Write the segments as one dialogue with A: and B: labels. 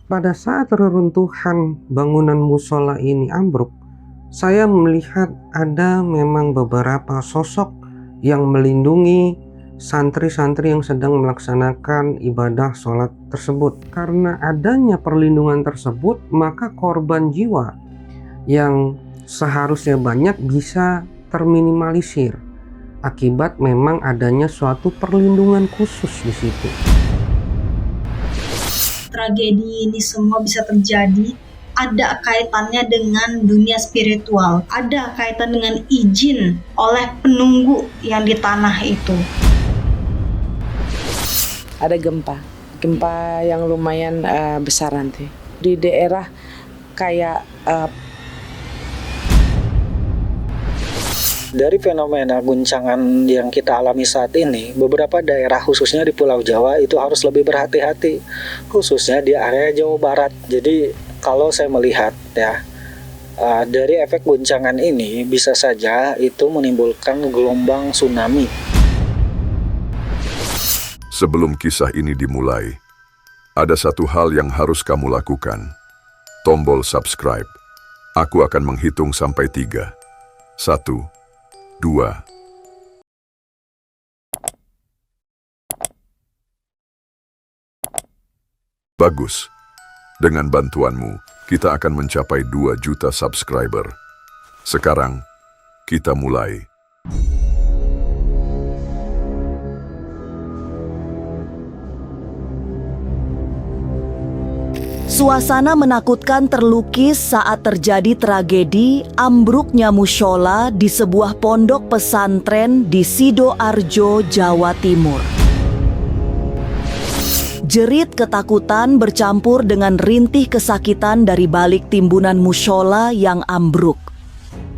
A: Pada saat reruntuhan bangunan musola ini ambruk, saya melihat ada memang beberapa sosok yang melindungi santri-santri yang sedang melaksanakan ibadah sholat tersebut. Karena adanya perlindungan tersebut, maka korban jiwa yang seharusnya banyak bisa terminimalisir akibat memang adanya suatu perlindungan khusus di situ.
B: Tragedi ini semua bisa terjadi ada kaitannya dengan dunia spiritual, ada kaitan dengan izin oleh penunggu yang di tanah itu.
C: Ada gempa yang lumayan besar nanti di daerah kayak
D: Dari fenomena guncangan yang kita alami saat ini, beberapa daerah khususnya di Pulau Jawa itu harus lebih berhati-hati, khususnya di area Jawa Barat. Jadi kalau saya melihat ya, dari efek guncangan ini bisa saja itu menimbulkan gelombang tsunami.
E: Sebelum kisah ini dimulai, ada satu hal yang harus kamu lakukan. Tombol subscribe. Aku akan menghitung sampai 3. 1, 2. Bagus. Dengan bantuanmu, kita akan mencapai 2 juta subscriber. Sekarang, kita mulai.
F: Suasana menakutkan terlukis saat terjadi tragedi ambruknya mushola di sebuah pondok pesantren di Sidoarjo, Jawa Timur. Jerit ketakutan bercampur dengan rintih kesakitan dari balik timbunan mushola yang ambruk.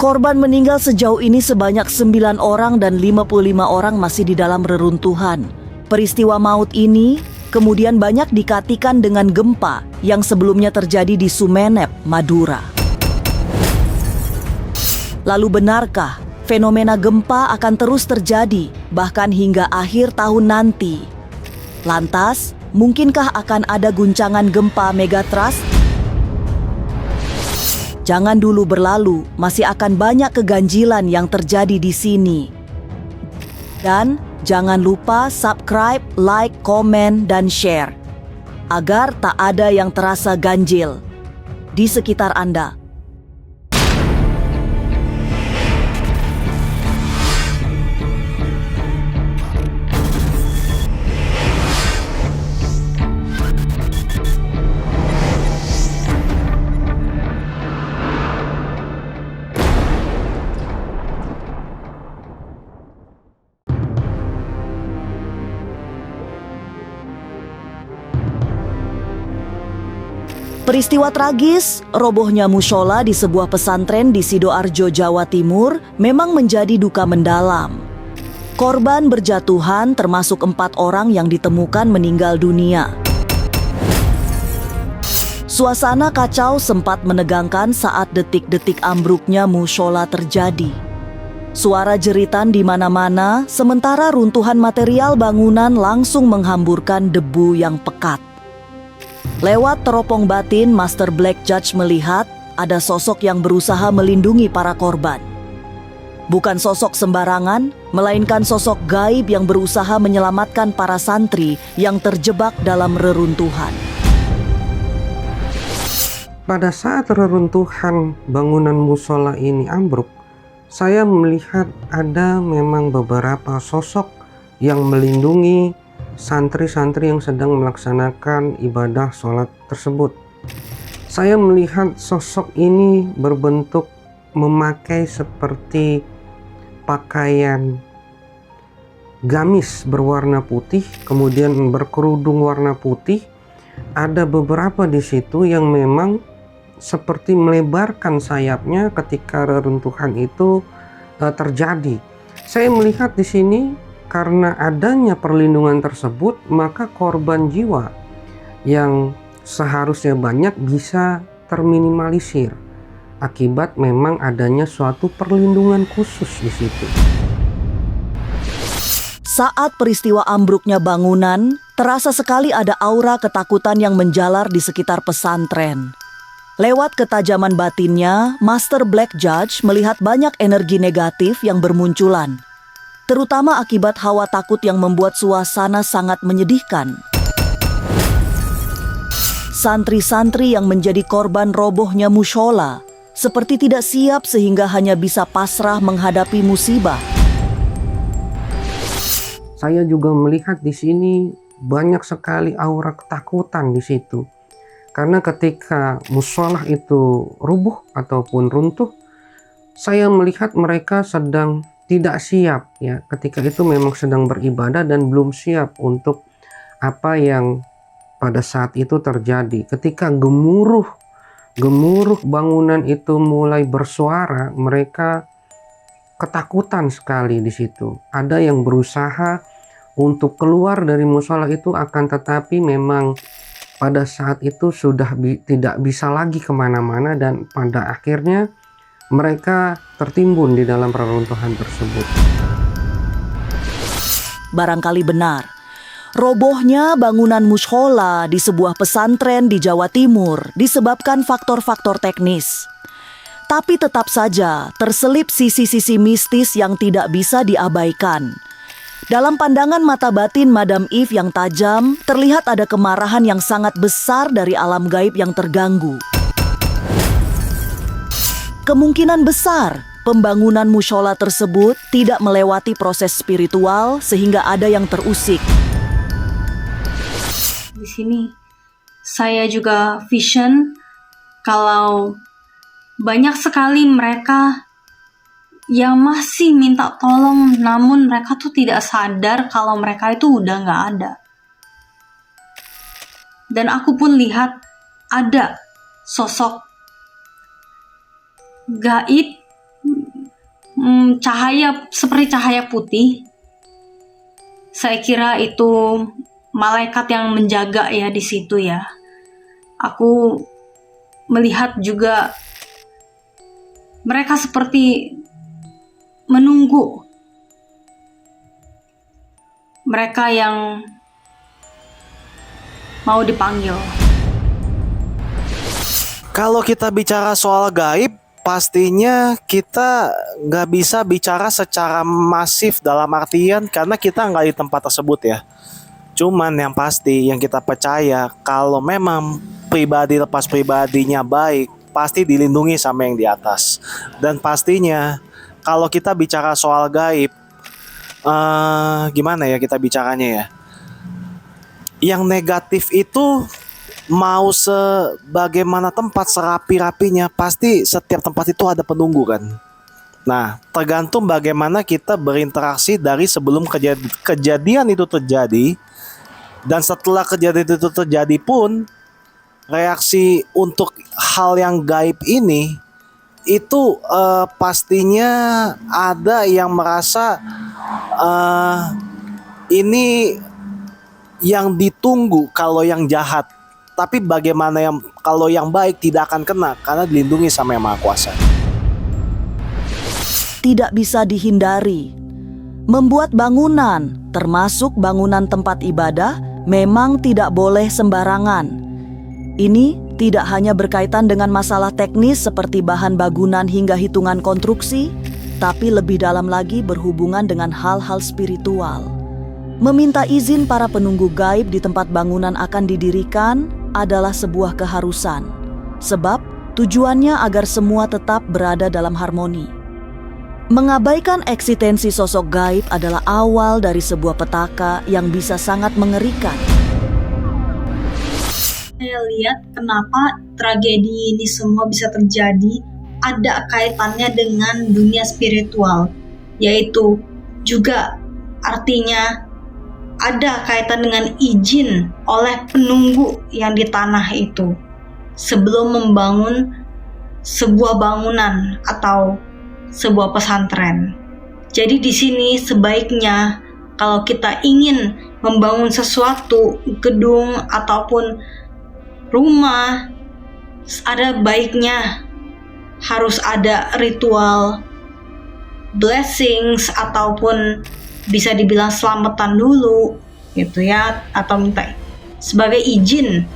F: Korban meninggal sejauh ini sebanyak 9 orang dan 55 orang masih di dalam reruntuhan. Peristiwa maut ini kemudian banyak dikaitkan dengan gempa yang sebelumnya terjadi di Sumeneb, Madura. Lalu benarkah fenomena gempa akan terus terjadi bahkan hingga akhir tahun nanti? Lantas, mungkinkah akan ada guncangan gempa megatrust? Jangan dulu berlalu, masih akan banyak keganjilan yang terjadi di sini. Dan jangan lupa subscribe, like, komen, dan share agar tak ada yang terasa ganjil di sekitar Anda. Peristiwa tragis, robohnya mushola di sebuah pesantren di Sidoarjo, Jawa Timur memang menjadi duka mendalam. Korban berjatuhan termasuk 4 orang yang ditemukan meninggal dunia. Suasana kacau sempat menegangkan saat detik-detik ambruknya mushola terjadi. Suara jeritan di mana-mana, sementara runtuhan material bangunan langsung menghamburkan debu yang pekat. Lewat teropong batin, Master Black Judge melihat ada sosok yang berusaha melindungi para korban. Bukan sosok sembarangan, melainkan sosok gaib yang berusaha menyelamatkan para santri yang terjebak dalam reruntuhan.
A: Pada saat reruntuhan bangunan musola ini ambruk, saya melihat ada memang beberapa sosok yang melindungi santri-santri yang sedang melaksanakan ibadah sholat tersebut. Saya melihat sosok ini berbentuk memakai seperti pakaian gamis berwarna putih, kemudian berkerudung warna putih. Ada beberapa di situ yang memang seperti melebarkan sayapnya ketika reruntuhan itu terjadi. Saya melihat di sini karena adanya perlindungan tersebut, maka korban jiwa yang seharusnya banyak bisa terminimalisir akibat memang adanya suatu perlindungan khusus di situ.
F: Saat peristiwa ambruknya bangunan, terasa sekali ada aura ketakutan yang menjalar di sekitar pesantren. Lewat ketajaman batinnya, Master Black Judge melihat banyak energi negatif yang bermunculan, terutama akibat hawa takut yang membuat suasana sangat menyedihkan. Santri-santri yang menjadi korban robohnya mushola seperti tidak siap sehingga hanya bisa pasrah menghadapi musibah.
A: Saya juga melihat di sini banyak sekali aura ketakutan di situ. Karena ketika mushola itu rubuh ataupun runtuh, saya melihat mereka sedang tidak siap ya. Ketika itu memang sedang beribadah dan belum siap untuk apa yang pada saat itu terjadi. Ketika gemuruh bangunan itu mulai bersuara, mereka ketakutan sekali di situ. Ada yang berusaha untuk keluar dari mushola itu, akan tetapi memang pada saat itu sudah tidak bisa lagi kemana-mana, dan pada akhirnya mereka tertimbun di dalam reruntuhan tersebut.
F: Barangkali benar, robohnya bangunan mushola di sebuah pesantren di Jawa Timur disebabkan faktor-faktor teknis. Tapi tetap saja terselip sisi-sisi mistis yang tidak bisa diabaikan. Dalam pandangan mata batin Madam Eve yang tajam, terlihat ada kemarahan yang sangat besar dari alam gaib yang terganggu. Kemungkinan besar pembangunan mushola tersebut tidak melewati proses spiritual sehingga ada yang terusik.
B: Di sini saya juga vision kalau banyak sekali mereka yang masih minta tolong, namun mereka tuh tidak sadar kalau mereka itu udah gak ada. Dan aku pun lihat ada sosok gaib, cahaya seperti cahaya putih. Saya kira itu malaikat yang menjaga ya di situ ya. Aku melihat juga mereka seperti menunggu mereka yang mau dipanggil.
G: Kalau kita bicara soal gaib, pastinya kita nggak bisa bicara secara masif dalam artian karena kita nggak di tempat tersebut ya. Cuman yang pasti yang kita percaya kalau memang pribadi lepas pribadinya baik, pasti dilindungi sama yang di atas. Dan pastinya kalau kita bicara soal gaib, gimana ya kita bicaranya ya? Yang negatif itu mau sebagaimana tempat serapi-rapinya, pasti setiap tempat itu ada penunggu kan. Nah, tergantung bagaimana kita berinteraksi dari sebelum kejadian itu terjadi, dan setelah kejadian itu terjadi pun, reaksi untuk hal yang gaib ini itu pastinya ada yang merasa ini yang ditunggu kalau yang jahat. Tapi bagaimana yang kalau yang baik tidak akan kena karena dilindungi sama Yang Maha Kuasa.
F: Tidak bisa dihindari, membuat bangunan, termasuk bangunan tempat ibadah, memang tidak boleh sembarangan. Ini tidak hanya berkaitan dengan masalah teknis seperti bahan bangunan hingga hitungan konstruksi, tapi lebih dalam lagi berhubungan dengan hal-hal spiritual. Meminta izin para penunggu gaib di tempat bangunan akan didirikan adalah sebuah keharusan, sebab tujuannya agar semua tetap berada dalam harmoni. Mengabaikan eksistensi sosok gaib adalah awal dari sebuah petaka yang bisa sangat mengerikan.
B: Saya lihat kenapa tragedi ini semua bisa terjadi, ada kaitannya dengan dunia spiritual, yaitu juga artinya ada kaitan dengan izin oleh penunggu yang di tanah itu sebelum membangun sebuah bangunan atau sebuah pesantren. Jadi di sini sebaiknya kalau kita ingin membangun sesuatu, gedung ataupun rumah, ada baiknya harus ada ritual blessings ataupun bisa dibilang selamatan dulu gitu ya, atau minta sebagai izin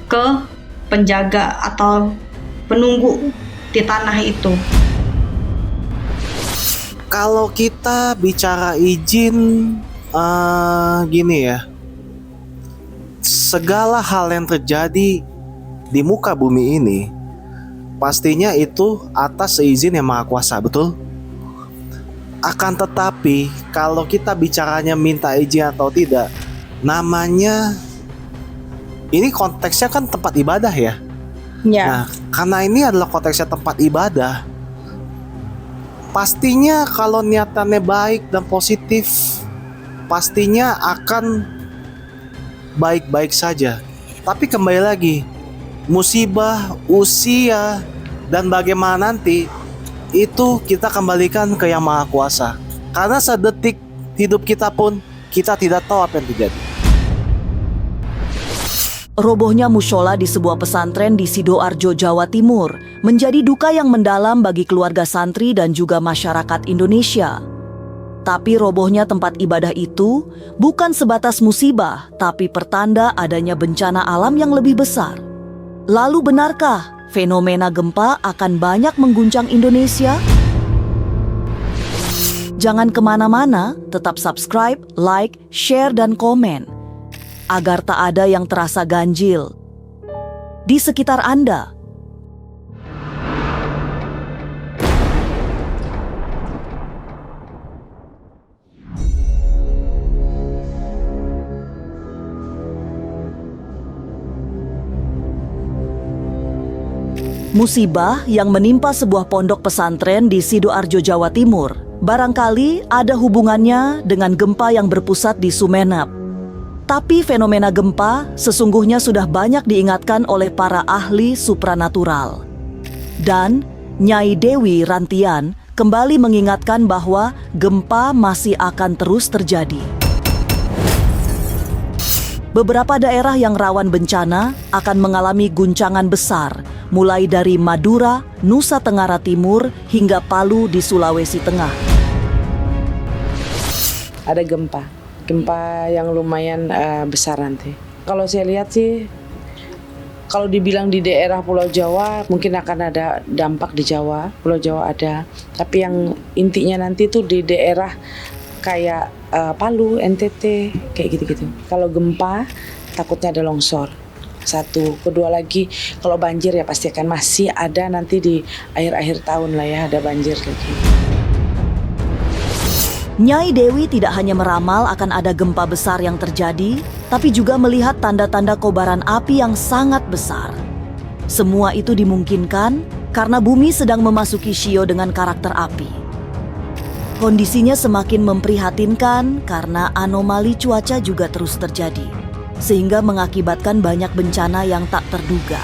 B: ke penjaga atau penunggu di tanah itu.
G: Kalau kita bicara izin, gini ya, segala hal yang terjadi di muka bumi ini pastinya itu atas izin yang maha kuasa, betul? Akan tetapi kalau kita bicaranya minta izin atau tidak, namanya ini konteksnya kan tempat ibadah ya.
C: Ya.
G: Nah, karena ini adalah konteksnya tempat ibadah, pastinya kalau niatannya baik dan positif, pastinya akan baik-baik saja. Tapi kembali lagi, musibah, usia, dan bagaimana nanti, itu kita kembalikan ke Yang Maha Kuasa. Karena sedetik hidup kita pun, kita tidak tahu apa yang terjadi.
F: Robohnya mushola di sebuah pesantren di Sidoarjo, Jawa Timur menjadi duka yang mendalam bagi keluarga santri dan juga masyarakat Indonesia. Tapi robohnya tempat ibadah itu bukan sebatas musibah, tapi pertanda adanya bencana alam yang lebih besar. Lalu benarkah fenomena gempa akan banyak mengguncang Indonesia? Jangan kemana-mana, tetap subscribe, like, share, dan komen agar tak ada yang terasa ganjil di sekitar Anda. Musibah yang menimpa sebuah pondok pesantren di Sidoarjo, Jawa Timur, barangkali ada hubungannya dengan gempa yang berpusat di Sumenep. Tapi fenomena gempa sesungguhnya sudah banyak diingatkan oleh para ahli supranatural. Dan Nyai Dewi Rantian kembali mengingatkan bahwa gempa masih akan terus terjadi. Beberapa daerah yang rawan bencana akan mengalami guncangan besar, mulai dari Madura, Nusa Tenggara Timur, hingga Palu di Sulawesi Tengah.
C: Ada gempa yang lumayan besar nanti. Kalau saya lihat sih, kalau dibilang di daerah Pulau Jawa mungkin akan ada dampak di Jawa, Pulau Jawa ada. Tapi yang intinya nanti tuh di daerah kayak Palu, NTT, kayak gitu-gitu. Kalau gempa takutnya ada longsor. Satu, kedua lagi kalau banjir ya pasti akan masih ada nanti di akhir-akhir tahun lah ya, ada banjir lagi.
F: Nyai Dewi tidak hanya meramal akan ada gempa besar yang terjadi, tapi juga melihat tanda-tanda kobaran api yang sangat besar. Semua itu dimungkinkan karena bumi sedang memasuki shio dengan karakter api. Kondisinya semakin memprihatinkan karena anomali cuaca juga terus terjadi, sehingga mengakibatkan banyak bencana yang tak terduga.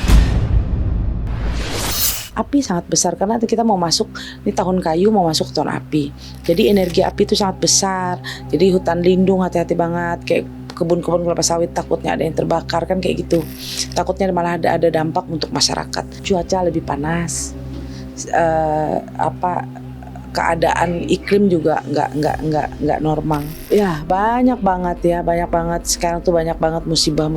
C: Api sangat besar karena kita mau masuk di tahun kayu, mau masuk tahun api. Jadi energi api itu sangat besar. Jadi hutan lindung hati-hati banget, kayak kebun-kebun kelapa sawit takutnya ada yang terbakar kan kayak gitu. Takutnya malah ada dampak untuk masyarakat. Cuaca lebih panas. Keadaan iklim juga nggak normal. Ya banyak banget. Sekarang tuh banyak banget musibah.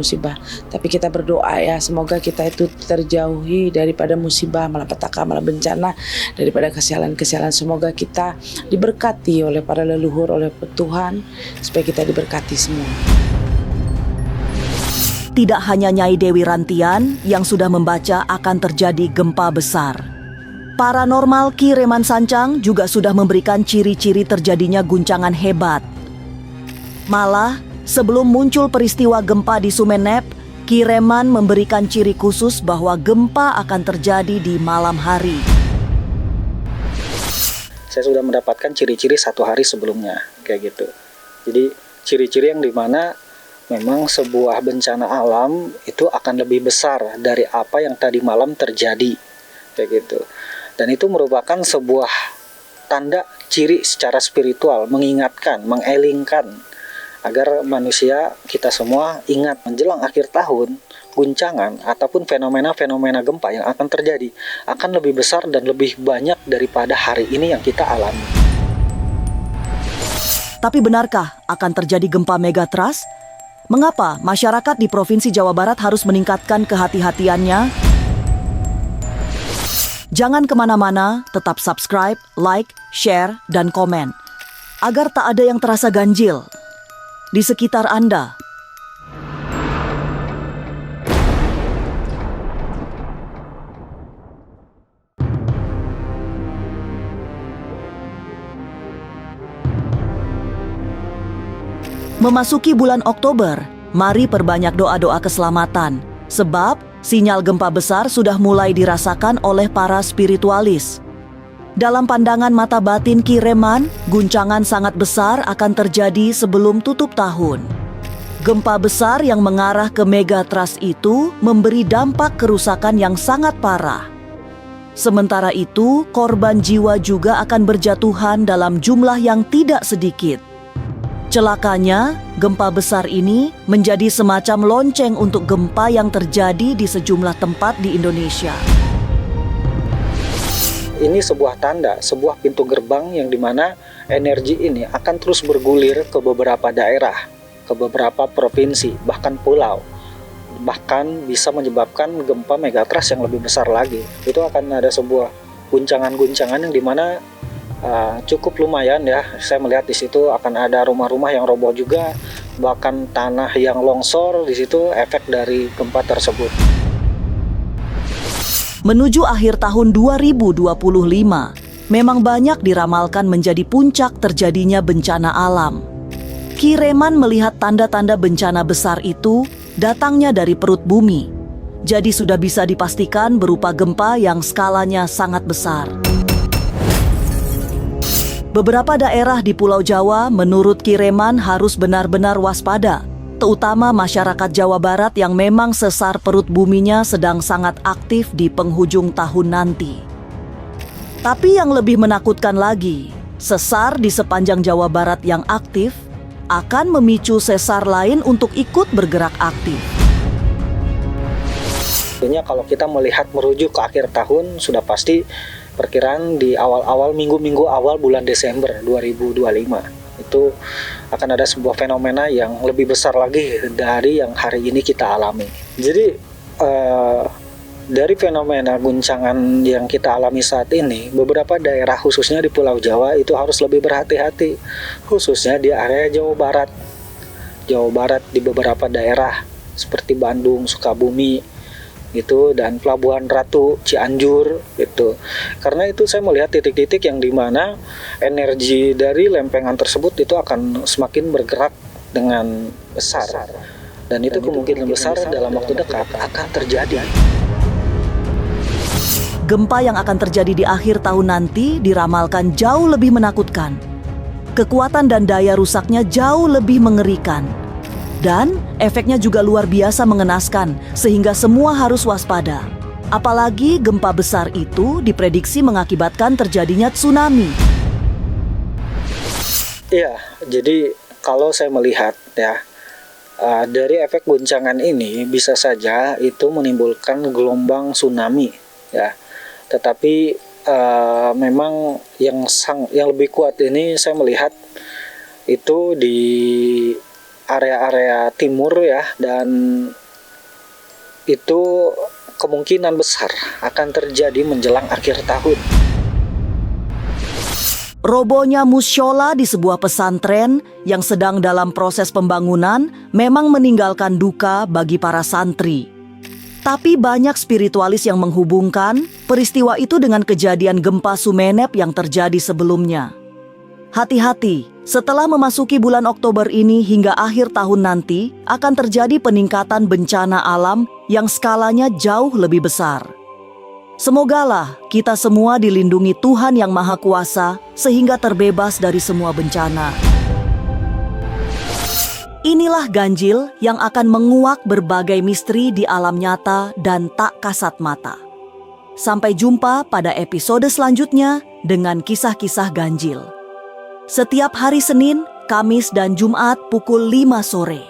C: Tapi kita berdoa ya, semoga kita itu terjauhi daripada musibah, malapetaka, malah bencana, daripada kesialan. Semoga kita diberkati oleh para leluhur, oleh Tuhan, supaya kita diberkati semua.
F: Tidak hanya Nyai Dewi Rantian yang sudah membaca akan terjadi gempa besar. Paranormal Ki Reman Sancang juga sudah memberikan ciri-ciri terjadinya guncangan hebat. Malah, sebelum muncul peristiwa gempa di Sumenep, Ki Reman memberikan ciri khusus bahwa gempa akan terjadi di malam hari.
D: Saya sudah mendapatkan ciri-ciri 1 hari sebelumnya, kayak gitu. Jadi ciri-ciri yang dimana memang sebuah bencana alam itu akan lebih besar dari apa yang tadi malam terjadi, kayak gitu. Dan itu merupakan sebuah tanda ciri secara spiritual, mengingatkan, mengelingkan agar manusia, kita semua ingat menjelang akhir tahun, guncangan ataupun fenomena-fenomena gempa yang akan terjadi akan lebih besar dan lebih banyak daripada hari ini yang kita alami.
F: Tapi benarkah akan terjadi gempa megatrust? Mengapa masyarakat di Provinsi Jawa Barat harus meningkatkan kehati-hatiannya? Jangan kemana-mana, tetap subscribe, like, share, dan komen, agar tak ada yang terasa ganjil di sekitar Anda. Memasuki bulan Oktober, mari perbanyak doa-doa keselamatan, sebab sinyal gempa besar sudah mulai dirasakan oleh para spiritualis. Dalam pandangan mata batin Ki Reman, guncangan sangat besar akan terjadi sebelum tutup tahun. Gempa besar yang mengarah ke megatrust itu memberi dampak kerusakan yang sangat parah. Sementara itu, korban jiwa juga akan berjatuhan dalam jumlah yang tidak sedikit. Celakanya, gempa besar ini menjadi semacam lonceng untuk gempa yang terjadi di sejumlah tempat di Indonesia.
D: Ini sebuah tanda, sebuah pintu gerbang yang dimana energi ini akan terus bergulir ke beberapa daerah, ke beberapa provinsi, bahkan pulau. Bahkan bisa menyebabkan gempa megatrust yang lebih besar lagi. Itu akan ada sebuah guncangan-guncangan yang dimana cukup lumayan ya. Saya melihat di situ akan ada rumah-rumah yang roboh juga, bahkan tanah yang longsor. Di situ efek dari gempa tersebut.
F: Menuju akhir tahun 2025, memang banyak diramalkan menjadi puncak terjadinya bencana alam. Ki Reman melihat tanda-tanda bencana besar itu datangnya dari perut bumi. Jadi sudah bisa dipastikan berupa gempa yang skalanya sangat besar. Beberapa daerah di Pulau Jawa menurut Ki Reman harus benar-benar waspada, terutama masyarakat Jawa Barat yang memang sesar perut buminya sedang sangat aktif di penghujung tahun nanti. Tapi yang lebih menakutkan lagi, sesar di sepanjang Jawa Barat yang aktif akan memicu sesar lain untuk ikut bergerak aktif.
D: Tentunya kalau kita melihat merujuk ke akhir tahun, sudah pasti perkiraan di awal-awal minggu-minggu awal bulan Desember 2025 itu akan ada sebuah fenomena yang lebih besar lagi dari yang hari ini kita alami. Jadi dari fenomena guncangan yang kita alami saat ini, beberapa daerah khususnya di Pulau Jawa itu harus lebih berhati-hati, khususnya di area Jawa Barat. Jawa Barat di beberapa daerah seperti Bandung, Sukabumi gitu, dan Pelabuhan Ratu, Cianjur gitu. Karena itu saya melihat titik-titik yang dimana energi dari lempengan tersebut itu akan semakin bergerak dengan besar, dan itu kemungkinan besar dalam waktu dekat akan terjadi.
F: Gempa yang akan terjadi di akhir tahun nanti diramalkan jauh lebih menakutkan. Kekuatan dan daya rusaknya jauh lebih mengerikan. Dan efeknya juga luar biasa mengenaskan, sehingga semua harus waspada. Apalagi gempa besar itu diprediksi mengakibatkan terjadinya tsunami.
D: Iya, jadi kalau saya melihat ya, dari efek guncangan ini bisa saja itu menimbulkan gelombang tsunami ya. Tetapi memang yang lebih kuat ini saya melihat itu di area-area timur ya, dan itu kemungkinan besar akan terjadi menjelang akhir tahun.
F: Robohnya musyola di sebuah pesantren yang sedang dalam proses pembangunan memang meninggalkan duka bagi para santri. Tapi banyak spiritualis yang menghubungkan peristiwa itu dengan kejadian gempa Sumenep yang terjadi sebelumnya. Hati-hati, setelah memasuki bulan Oktober ini hingga akhir tahun nanti akan terjadi peningkatan bencana alam yang skalanya jauh lebih besar. Semogalah kita semua dilindungi Tuhan Yang Maha Kuasa sehingga terbebas dari semua bencana. Inilah ganjil yang akan menguak berbagai misteri di alam nyata dan tak kasat mata. Sampai jumpa pada episode selanjutnya dengan kisah-kisah ganjil. Setiap hari Senin, Kamis, dan Jumat pukul 5 sore.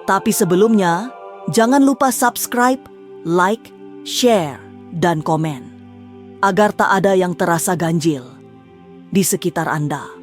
F: Tapi sebelumnya, jangan lupa subscribe, like, share, dan komen. Agar tak ada yang terasa ganjil di sekitar Anda.